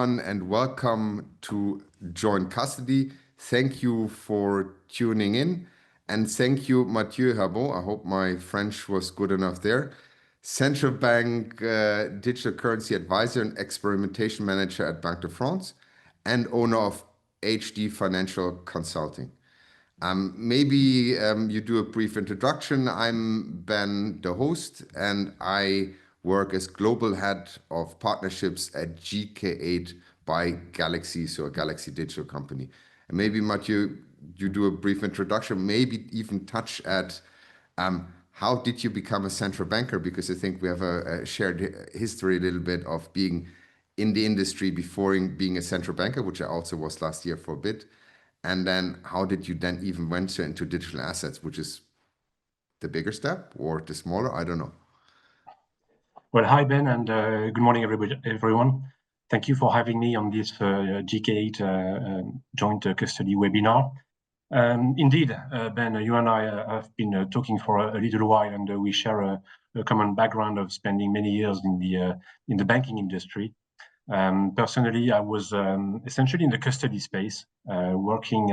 everyone, and welcome to Joint Custody. Thank you for tuning in, and thank you, Matthieu Herbeau. I hope my French was good enough there. Central Bank Digital Currency Advisor and Experimentation Manager at Banque de France, and owner of HD Financial Consulting. Maybe you do a brief introduction. I'm Ben, the host, and I work as Global Head of Partnerships at GK8 by Galaxy, so a Galaxy digital company. And maybe, Matthieu, you do a brief introduction, maybe even touch at how did you become a central banker? Because I think we have a shared history a little bit of being in the industry before being a central banker, which I also was last year for a bit. And then how did you then even venture into digital assets, which is the bigger step or the smaller? I don't know. Well, hi, Ben, and good morning, everyone. Thank you for having me on this GK8 joint custody webinar. Indeed, Ben, you and I have been talking for a little while, and we share a common background of spending many years in the banking industry. Personally, I was essentially in the custody space, working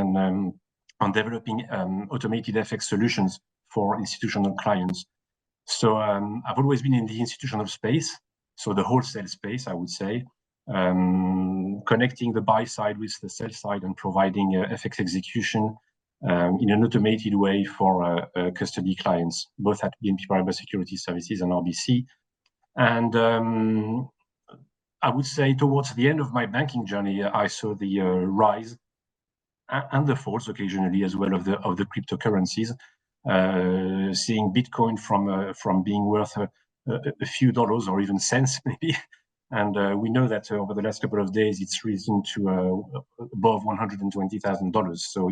on developing automated FX solutions for institutional clients. So I've always been in the institutional space, so the wholesale space, I would say, connecting the buy side with the sell side and providing FX execution in an automated way for custody clients, both at BNP Paribas Securities Services and RBC. And I would say towards the end of my banking journey, I saw the rise and the falls occasionally as well of the cryptocurrencies. Seeing Bitcoin from being worth a few dollars or even cents maybe, and we know that over the last couple of days it's risen to above $120,000. So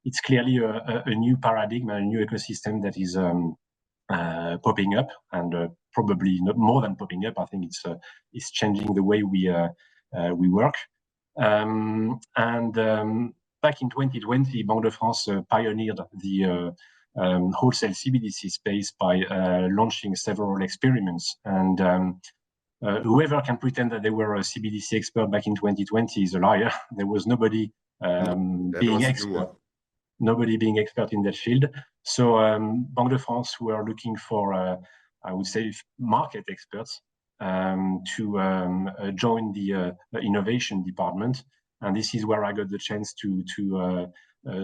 it's clearly a new paradigm, a new ecosystem that is popping up, and probably not more than popping up. I think it's changing the way we work. Back in 2020, Banque de France pioneered the wholesale CBDC space by launching several experiments. And whoever can pretend that they were a CBDC expert back in 2020 is a liar. There was nobody being expert. Nobody being expert in that field. So Banque de France were looking for, I would say, market experts to join the innovation department. And this is where I got the chance to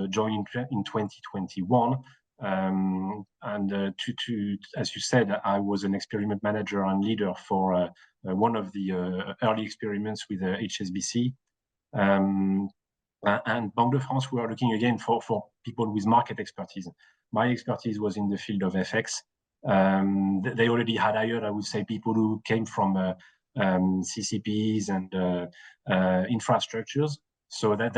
join in 2021. As you said, I was an experiment manager and leader for one of the early experiments with HSBC. And Banque de France, we are looking again for people with market expertise. My expertise was in the field of FX. They already had hired, I would say, people who came from CCPs and infrastructures. So that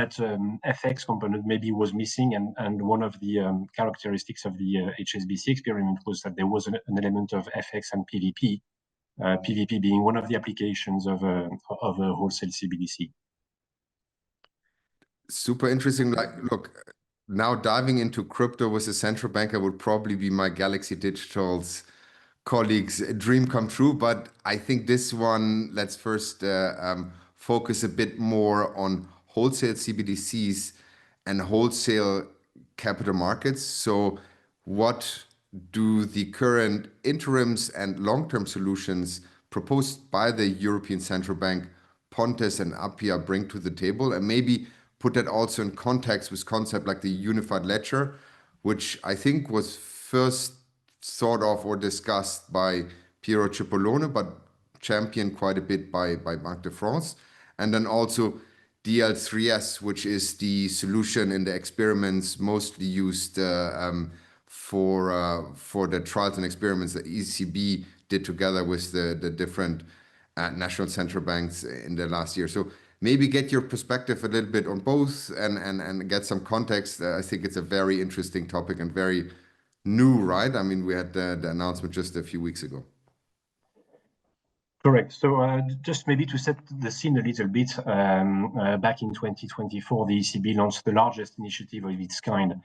FX component maybe was missing. And one of the characteristics of the HSBC experiment was that there was an element of FX and PVP, PVP being one of the applications of a wholesale CBDC. Super interesting. Look, now diving into crypto with a central banker would probably be my Galaxy Digital's colleagues' dream come true. But I think this one, let's first focus a bit more on wholesale CBDCs and wholesale capital markets. So what do the current interims and long-term solutions proposed by the European Central Bank, Pontes and Appia, bring to the table? And maybe put that also in context with concept like the unified ledger, which I think was first thought of or discussed by Piero Cipollone, but championed quite a bit by Banque de France. And then also DL3S, which is the solution in the experiments mostly used for the trials and experiments that ECB did together with the different national central banks in the last year. So maybe get your perspective a little bit on both and get some context. I think it's a very interesting topic and very new, right? I mean, we had the announcement just a few weeks ago. Correct. So just maybe to set the scene a little bit, back in 2024, the ECB launched the largest initiative of its kind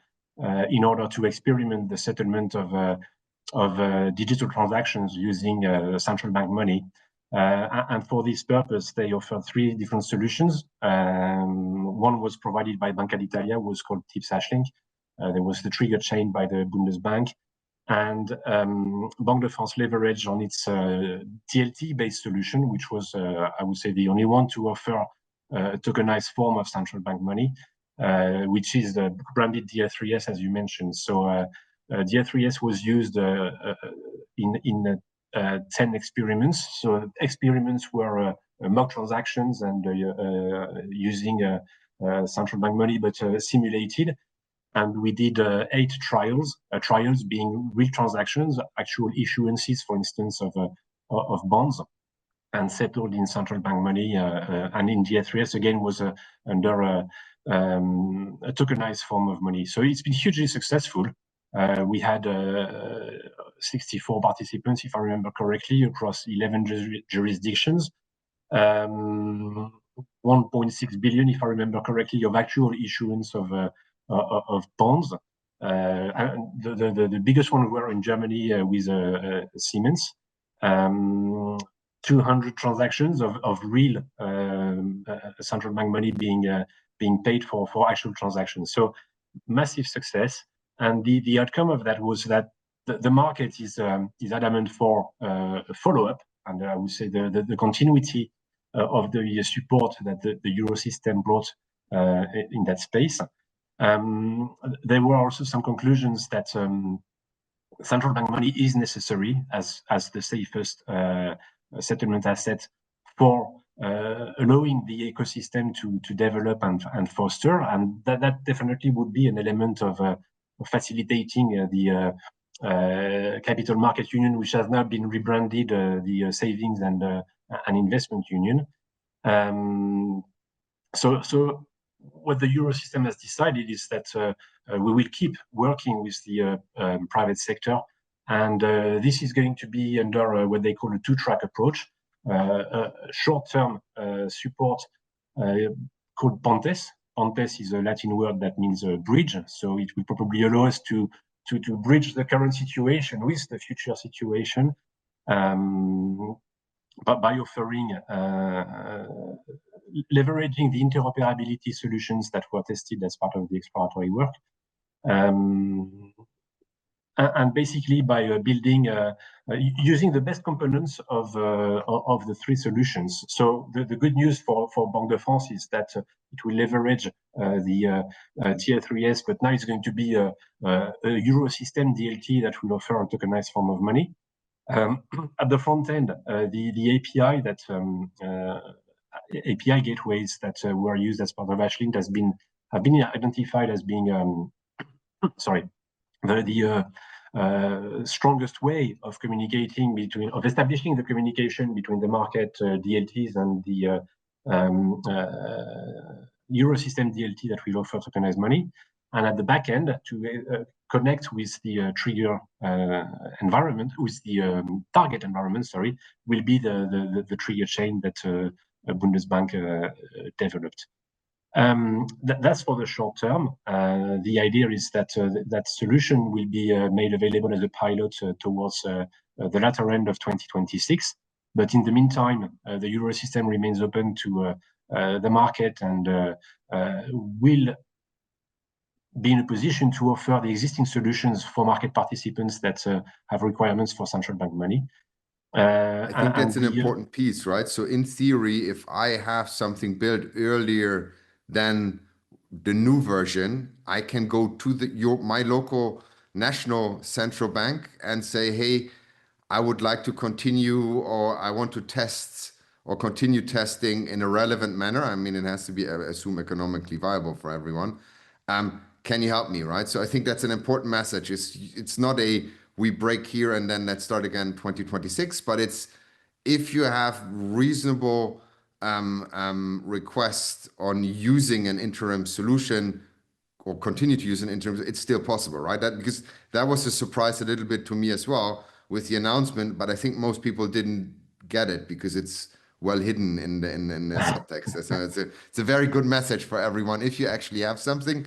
in order to experiment the settlement of digital transactions using central bank money. And for this purpose, they offered 3 different solutions. One was provided by Banca d'Italia, was called TIPS Hashlink. There was the trigger chain by the Bundesbank. And Banque de France leveraged on its DLT-based solution, which was, I would say, the only one to offer a tokenized form of central bank money, which is the branded DR3S, as you mentioned. So DR3S was used in 10 experiments. So experiments were mock transactions and using central bank money, but simulated. And we did 8 trials, trials being real transactions, actual issuances, for instance, of bonds, and settled in central bank money. And in DR3S, again, was under a tokenized form of money. So it's been hugely successful. We had 64 participants, if I remember correctly, across 11 jurisdictions. 1.6 billion, if I remember correctly, of actual issuance of bonds. The biggest one were in Germany with Siemens. 200 transactions of real central bank money being paid for actual transactions. So massive success. And the outcome of that was that the market is adamant for a follow-up, and I would say the continuity of the support that the Euro system brought in that space. There were also some conclusions that central bank money is necessary as the safest settlement asset for allowing the ecosystem to develop and foster, and that definitely would be an element of facilitating the capital market union, which has now been rebranded the savings and investment union. So what the Euro system has decided is that we will keep working with the private sector, and this is going to be under what they call a 2-track approach. Short-term support called Pontes. Pontes is a Latin word that means bridge, so it will probably allow us to bridge the current situation with the future situation, but by offering leveraging the interoperability solutions that were tested as part of the exploratory work, and basically by building using the best components of the 3 solutions. So the good news for Banque de France is that it will leverage the TR3S, but now it's going to be a Euro system DLT that will offer a tokenized form of money. At the front end, the API that API gateways that were used as part of Hashlink have been identified as being the strongest way of communicating of establishing the communication between the market DLTs and the Euro system DLT that will offer tokenized money. And at the back end, to connect with the trigger environment, with the target environment, will be the trigger chain that Bundesbank developed. That's for the short term. The idea is that that solution will be made available as a pilot towards the latter end of 2026. But in the meantime, the Euro system remains open to the market and will be in a position to offer the existing solutions for market participants that have requirements for central bank money. I think that's an important piece, right? So in theory, if I have something built earlier than the new version, I can go to my local national central bank and say, hey, I would like to continue, or I want to test or continue testing in a relevant manner. I mean, it has to be, I assume, economically viable for everyone. Can you help me, right? So I think that's an important message. It's not a we break here and then let's start again 2026, but it's if you have reasonable requests on using an interim solution or continue to use an interim, it's still possible, right? Because that was a surprise a little bit to me as well with the announcement, but I think most people didn't get it because it's well hidden in the subtext. So it's a very good message for everyone. If you actually have something,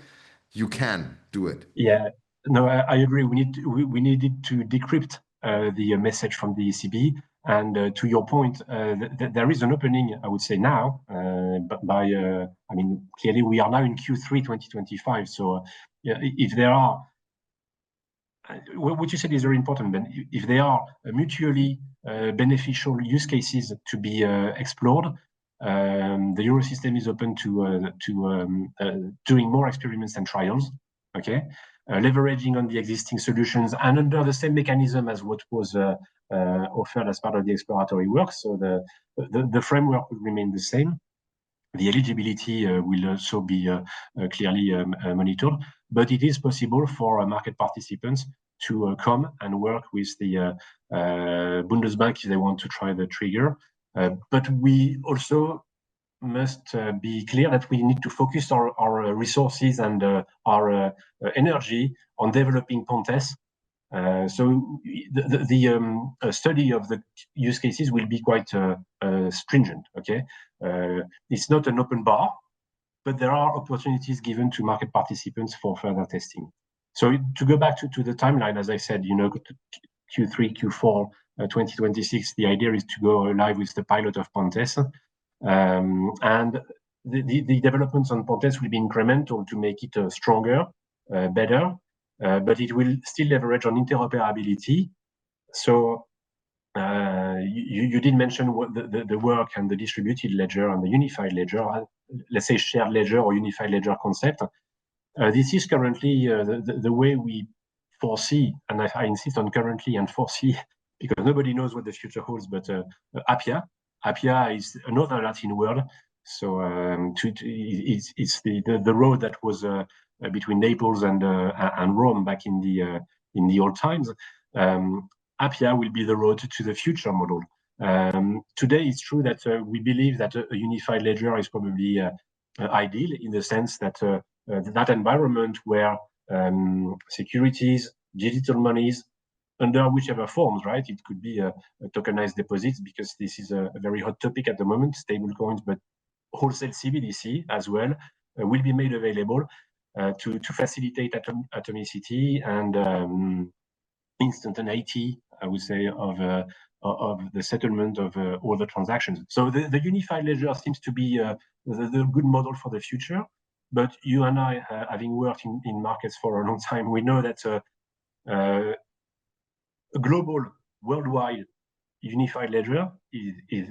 you can do it. Yeah, no, I agree. We needed to decrypt the message from the ECB, And to your point, there is an opening, I would say now, but I mean, clearly we are now in Q3 2025. So if there are, what you said is very important, Ben. If there are mutually beneficial use cases to be explored, the Eurosystem is open to doing more experiments and trials, okay? Leveraging on the existing solutions and under the same mechanism as what was offered as part of the exploratory work. So the framework will remain the same. The eligibility will also be clearly monitored, but it is possible for market participants to come and work with the Bundesbank if they want to try the trigger. But we also must be clear that we need to focus our resources and our energy on developing Pontes. So the study of the use cases will be quite stringent, okay? It's not an open bar, but there are opportunities given to market participants for further testing. So to go back to the timeline, as I said, Q3, Q4, 2026, the idea is to go live with the pilot of Pontes. And the developments on Pontes will be incremental to make it stronger, better, but it will still leverage on interoperability. So you did mention what the work and the distributed ledger and the unified ledger, let's say shared ledger or unified ledger concept. This is currently the way we foresee, and I insist on currently and foresee, because nobody knows what the future holds, but Appia is another Latin word. So it's the road that was between Naples and Rome back in the old times. Appia will be the road to the future model. Today, it's true that we believe that a unified ledger is probably ideal in the sense that that environment where securities, digital monies, under whichever forms, right? It could be a tokenized deposits, because this is a very hot topic at the moment, stable coins, but wholesale CBDC as well will be made available to facilitate atomicity and instantaneity, I would say, of the settlement of all the transactions. So the unified ledger seems to be the good model for the future. But you and I, having worked in markets for a long time, we know that a global, worldwide unified ledger is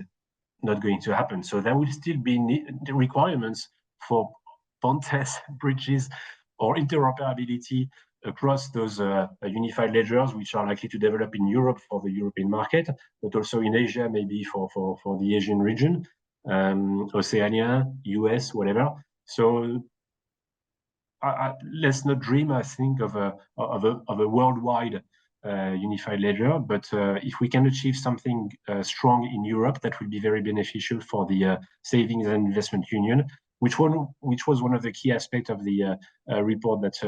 not going to happen. So there will still be the requirements for Pontes, bridges, or interoperability across those unified ledgers, which are likely to develop in Europe for the European market, but also in Asia, maybe for the Asian region, Oceania, US, whatever. So let's not dream, I think, of a worldwide unified ledger, but if we can achieve something strong in Europe, that will be very beneficial for the Savings and Investment Union, which was one of the key aspects of the report that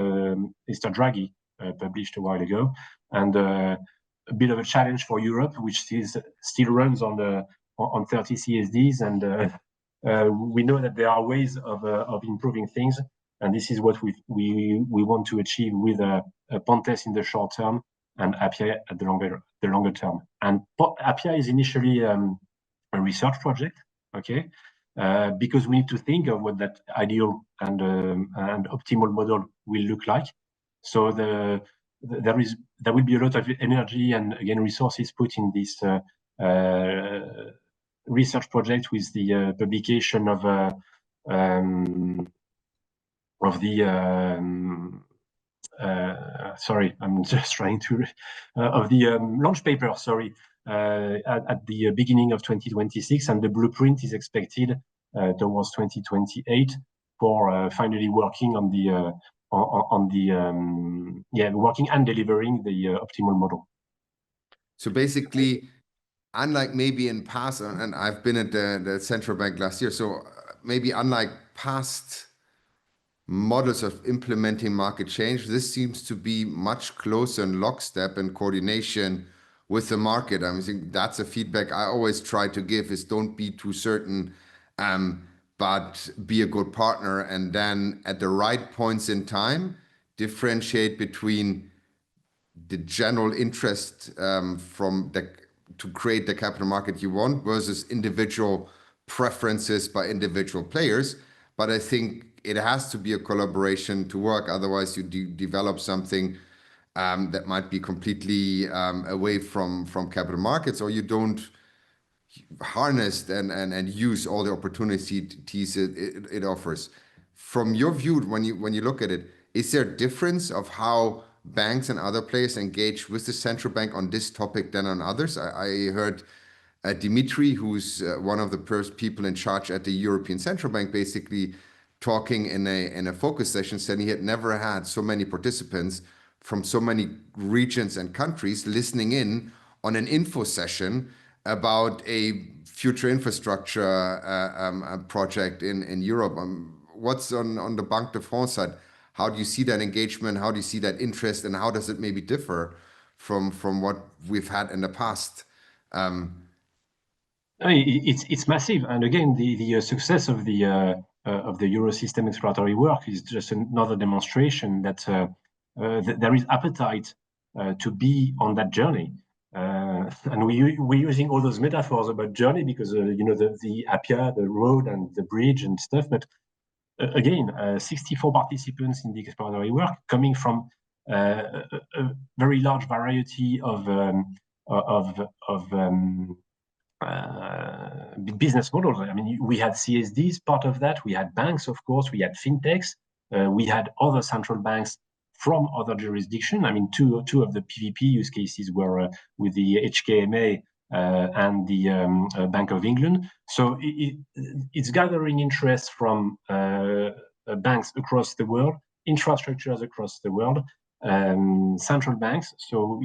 Mr. Draghi published a while ago, and a bit of a challenge for Europe, which still runs on 30 CSDs, and we know that there are ways of improving things, and this is what we want to achieve with Pontes in the short term and Appia at the longer term. And Appia is initially a research project, okay, because we need to think of what that ideal and optimal model will look like. So there will be a lot of energy and again resources put in this research project with the publication of sorry, I'm just trying to of the launch paper. Sorry, at the beginning of 2026, and the blueprint is expected towards 2028 for finally working on the working and delivering the optimal model. So basically, unlike maybe in past, and I've been at the central bank last year, so maybe unlike past models of implementing market change, this seems to be much closer in lockstep and coordination with the market. I think that's a feedback I always try to give, is don't be too certain, but be a good partner, and then at the right points in time, differentiate between the general interest from the to create the capital market you want versus individual preferences by individual players. But I think it has to be a collaboration to work. Otherwise, you develop something that might be completely away from capital markets, or you don't harness and use all the opportunities it offers. From your view, when you look at it, is there a difference of how banks and other players engage with the central bank on this topic than on others? I heard Dimitri, who's one of the people in charge at the European Central Bank, basically talking in a focus session, saying he had never had so many participants from so many regions and countries listening in on an info session about a future infrastructure project in Europe. What's on the Banque de France side? How do you see that engagement? How do you see that interest? And how does it maybe differ from what we've had in the past? It's massive, and again, the success of the Eurosystem exploratory work is just another demonstration that there is appetite to be on that journey. And we're using all those metaphors about journey because the Appia, the road, and the bridge and stuff. But again, 64 participants in the exploratory work coming from a very large variety of business models. I mean, we had CSDs part of that. We had banks, of course. We had fintechs. We had other central banks from other jurisdictions. I mean, two of the PVP use cases were with the HKMA and the Bank of England. So it's gathering interest from banks across the world, infrastructures across the world, central banks. So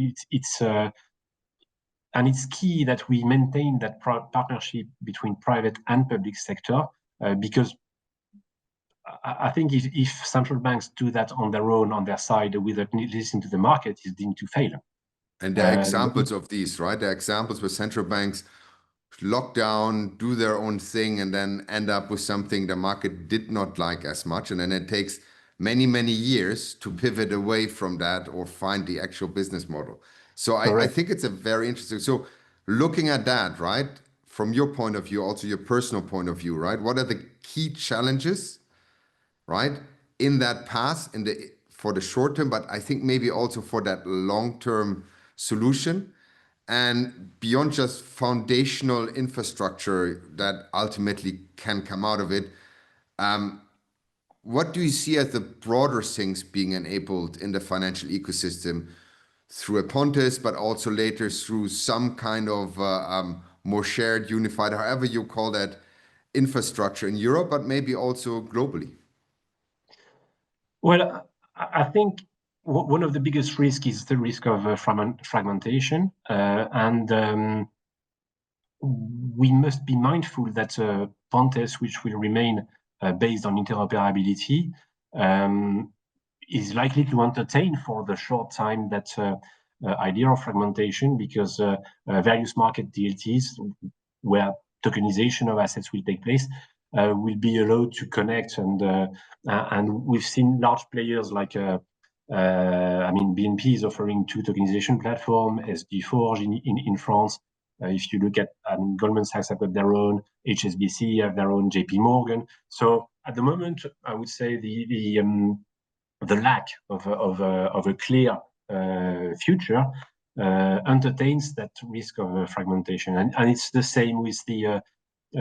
and it's key that we maintain that partnership between private and public sector, because I think if central banks do that on their own, on their side, without listening to the market, it's deemed to fail. And there are examples of these, right? There are examples where central banks lock down, do their own thing, and then end up with something the market did not like as much. And then it takes many, many years to pivot away from that or find the actual business model. So I think it's a very interesting. So looking at that, right, from your point of view, also your personal point of view, right? What are the key challenges, right, in that path for the short term, but I think maybe also for that long-term solution? And beyond just foundational infrastructure that ultimately can come out of it, what do you see as the broader things being enabled in the financial ecosystem through a Pontes, but also later through some kind of more shared, unified, however you call that, infrastructure in Europe, but maybe also globally? Well, I think one of the biggest risks is the risk of fragmentation, and we must be mindful that Pontes, which will remain based on interoperability, is likely to entertain for the short time that idea of fragmentation, because various market DLTs, where tokenization of assets will take place, will be allowed to connect, and we've seen large players like BNP is offering 2 tokenization platforms, SG Forge in France. If you look at Goldman Sachs have got their own, HSBC have their own, JP Morgan. So at the moment, I would say the lack of a clear future entertains that risk of fragmentation, and it's the same with the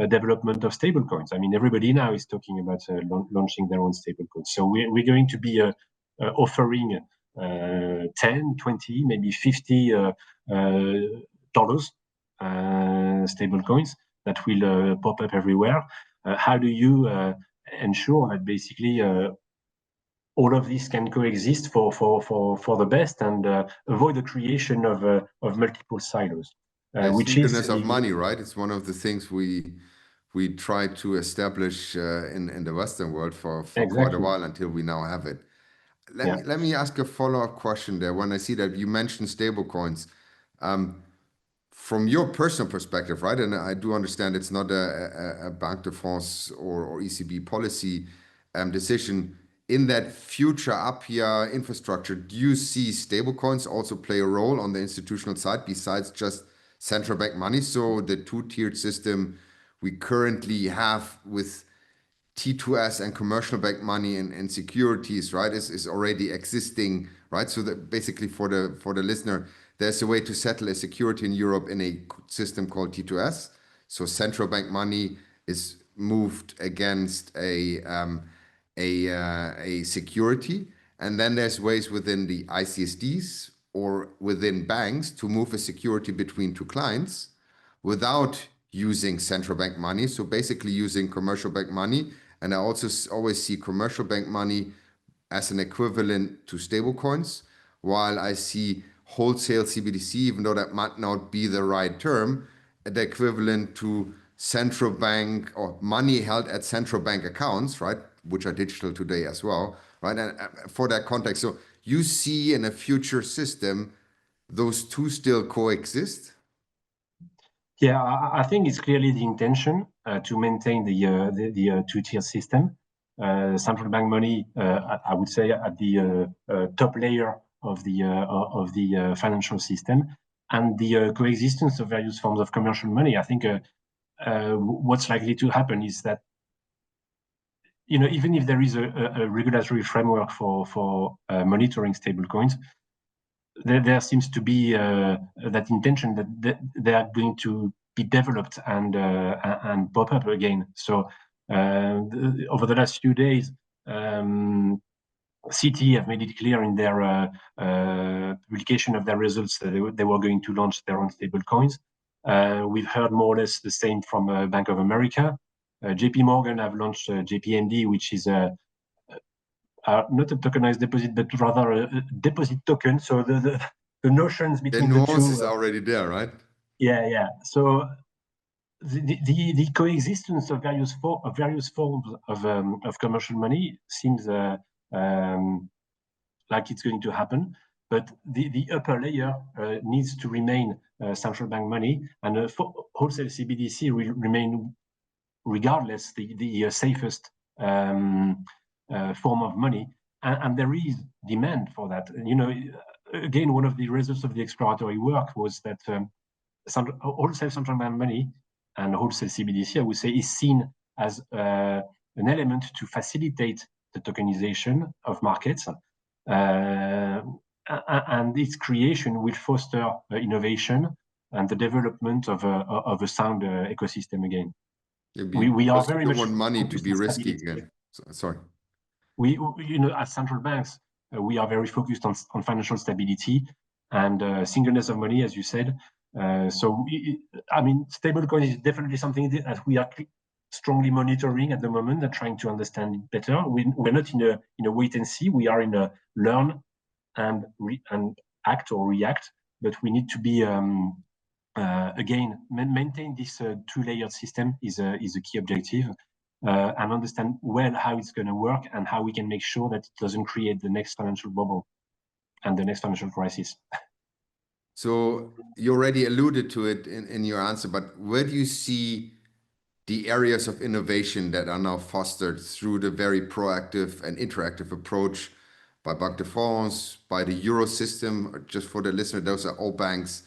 development of stablecoins. I mean, everybody now is talking about launching their own stablecoins. So we're going to be offering 10, 20, maybe $50 stablecoins that will pop up everywhere. How do you ensure that basically all of these can coexist for the best and avoid the creation of multiple silos? Which Singleness is of money, right? It's one of the things we try to establish in the Western world for quite a while until we now have it. Let me ask a follow-up question there. When I see that you mentioned stablecoins, from your personal perspective, right? And I do understand it's not a Banque de France or ECB policy decision. In that future Appia infrastructure, do you see stablecoins also play a role on the institutional side besides just central bank money. So the two-tiered system we currently have with T2S and commercial bank money and securities, right, is already existing, right? So that basically for the listener, there's a way to settle a security in Europe in a system called T2S. So central bank money is moved against a security, and then there's ways within the ICSDs or within banks to move a security between two clients without using central bank money. So basically using commercial bank money. And I also always see commercial bank money as an equivalent to stablecoins, while I see wholesale CBDC, even though that might not be the right term, the equivalent to central bank or money held at central bank accounts, right, which are digital today as well, right? And for that context, so you see in a future system, those two still coexist? Yeah, I think it's clearly the intention to maintain the two-tier system. Central bank money, I would say, at the top layer of the financial system, and the coexistence of various forms of commercial money. I think what's likely to happen is that, you know, even if there is a regulatory framework for monitoring stablecoins, there seems to be that intention that they are going to be developed and pop up again. So over the last few days, Citi have made it clear in their publication of their results that they were going to launch their own stable coins. We've heard more or less the same from Bank of America. JP Morgan have launched JPMD, which is not a tokenized deposit, but rather a deposit token. So the notions between the the two is already there, right? Yeah. So the coexistence of various forms of commercial money seems like it's going to happen. But the upper layer needs to remain central bank money, and wholesale CBDC will remain regardless the safest form of money, and there is demand for that. You know, again, one of the results of the exploratory work was that wholesale central bank money and wholesale CBDC, I would say, is seen as an element to facilitate the tokenization of markets, and its creation will foster innovation and the development of a sound ecosystem again. We are very much want money to be risky again. Sorry. We, you know, as central banks, we are very focused on financial stability and singleness of money, as you said. So, I mean, stablecoin is definitely something that we are strongly monitoring at the moment and trying to understand it better. We're not in a wait and see. We are in a learn and act or react. But we need to be again maintain this two-layered system is a key objective. And understand well how it's going to work and how we can make sure that it doesn't create the next financial bubble and the next financial crisis. So you already alluded to it in your answer, but where do you see the areas of innovation that are now fostered through the very proactive and interactive approach by Banque de France, by the Euro system? Just for the listener, those are all banks,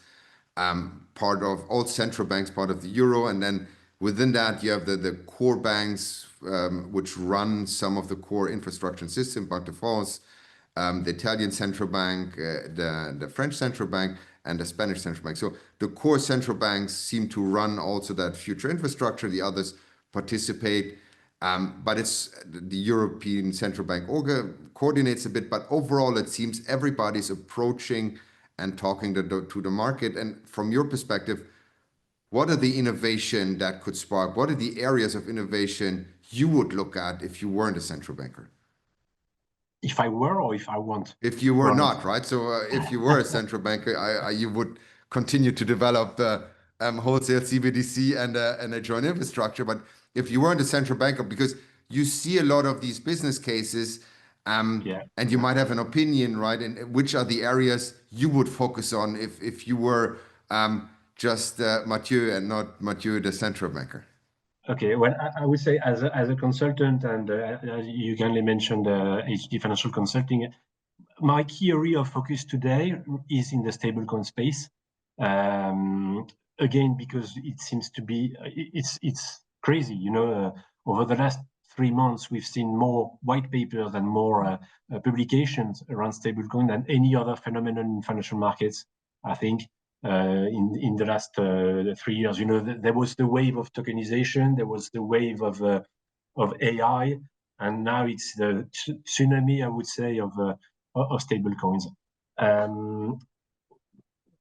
part of all central banks, part of the Euro, and then within that, you have the core banks, which run some of the core infrastructure and system, Banque de France, the Italian central bank, the French central bank, and the Spanish central bank. So the core central banks seem to run also that future infrastructure. The others participate, but it's the European Central Bank coordinates a bit. But overall, it seems everybody's approaching and talking to the market. And from your perspective, what are the innovation that could spark? What are the areas of innovation you would look at if you weren't a central banker? If I were, or if I want? If you were not, right? So if you were a central banker, you would continue to develop the wholesale CBDC and a joint infrastructure. But if you weren't a central banker, because you see a lot of these business cases, and you might have an opinion, right? And which are the areas you would focus on if you were just Matthieu and not Matthieu, the central banker? Okay, well, I would say as a consultant, and as you kindly mentioned HD Financial Consulting, my key area of focus today is in the stablecoin space. Again, because it seems to be it's crazy, over the last 3 months we've seen more white papers and more publications around stablecoin than any other phenomenon in financial markets, I think. In the last 3 years, there was the wave of tokenization, there was the wave of AI, and now it's the tsunami, I would say, of stablecoins.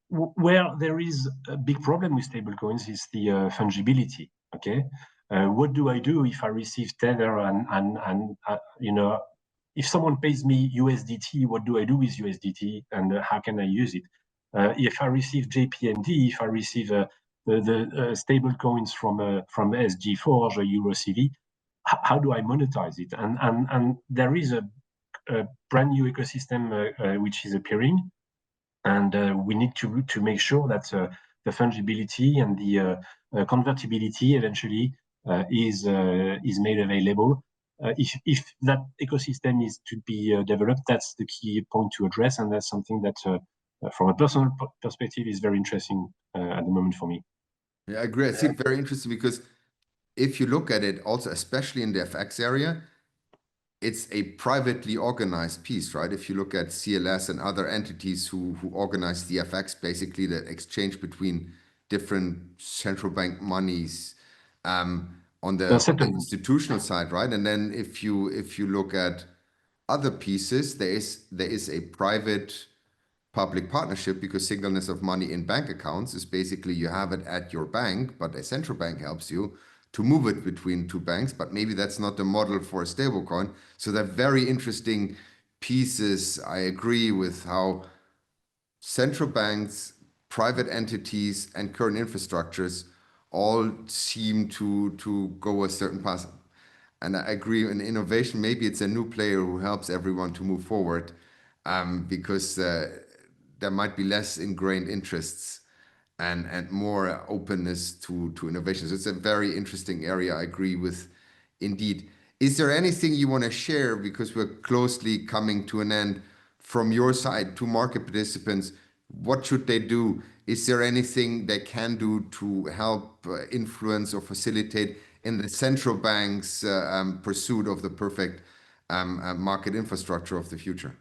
Where there is a big problem with stablecoins is the fungibility. Okay, what do I do if I receive Tether and if someone pays me USDT, what do I do with USDT, and how can I use it? If I receive JPND, if I receive the stable coins from SG4 or EuroCV, how do I monetize it? And there is a brand new ecosystem which is appearing, and we need to make sure that the fungibility and the convertibility eventually is made available. If that ecosystem is to be developed, that's the key point to address, and that's something that, from a personal perspective, is very interesting at the moment for me. Yeah, I agree. I see it very interesting because if you look at it also, especially in the FX area, it's a privately organized piece, right? If you look at CLS and other entities who organize the FX, basically the exchange between different central bank monies on the institutional side, right? And then if you look at other pieces, there is a private public partnership, because singleness of money in bank accounts is basically you have it at your bank, but a central bank helps you to move it between two banks. But maybe that's not the model for a stablecoin. So they're very interesting pieces. I agree with how central banks, private entities, and current infrastructures all seem to go a certain path. And I agree in innovation, maybe it's a new player who helps everyone to move forward, because there might be less ingrained interests and more openness to innovation. So it's a very interesting area. I agree with, indeed. Is there anything you want to share, because we're closely coming to an end, from your side to market participants? What should they do? Is there anything they can do to help influence or facilitate in the central bank's pursuit of the perfect market infrastructure of the future?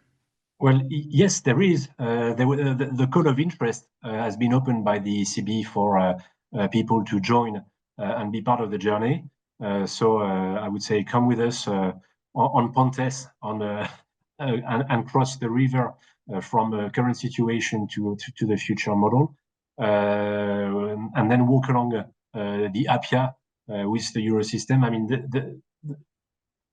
Well, yes, there is. The call of interest has been opened by the ECB for people to join and be part of the journey. So I would say come with us on Pontes and cross the river from a current situation to the future model, and then walk along the APIA with the Eurosystem. I mean,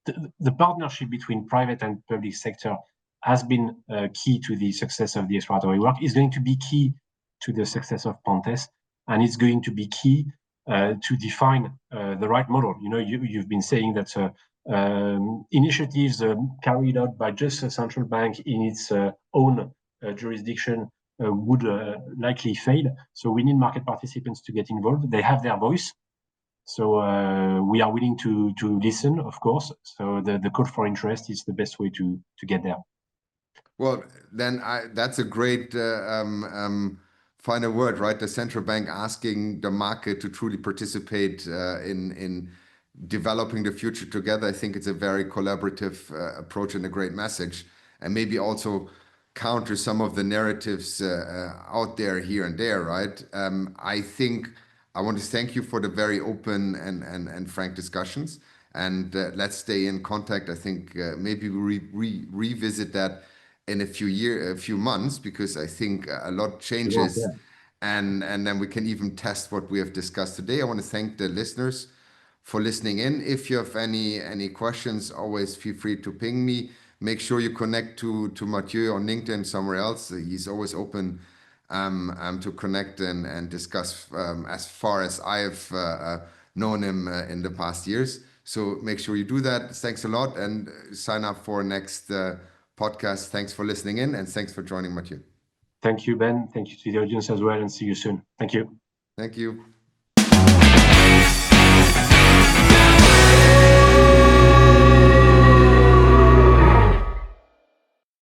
the partnership between private and public sector has been key to the success of the exploratory work, is going to be key to the success of Pontes, and it's going to be key to define the right model. You've been saying that initiatives carried out by just a central bank in its own jurisdiction would likely fail. So we need market participants to get involved. They have their voice. So we are willing to listen, of course. So the call for interest is the best way to get there. Well, then that's a great final word, right? The central bank asking the market to truly participate in developing the future together. I think it's a very collaborative approach and a great message, and maybe also counter some of the narratives out there here and there, right? I think I want to thank you for the very open and frank discussions, and let's stay in contact. I think maybe we revisit that in a few months, because I think a lot changes, and then we can even test what we have discussed today. I want to thank the listeners for listening in. If you have any questions, always feel free to ping me. Make sure you connect to Matthieu on LinkedIn, somewhere else. He's always open to connect and discuss, as far as I have known him in the past years. So make sure you do that. Thanks a lot, and sign up for next podcast. Thanks for listening in, and thanks for joining, Matthieu. Thank you, Ben. Thank you to the audience as well, and see you soon. Thank you. Thank you.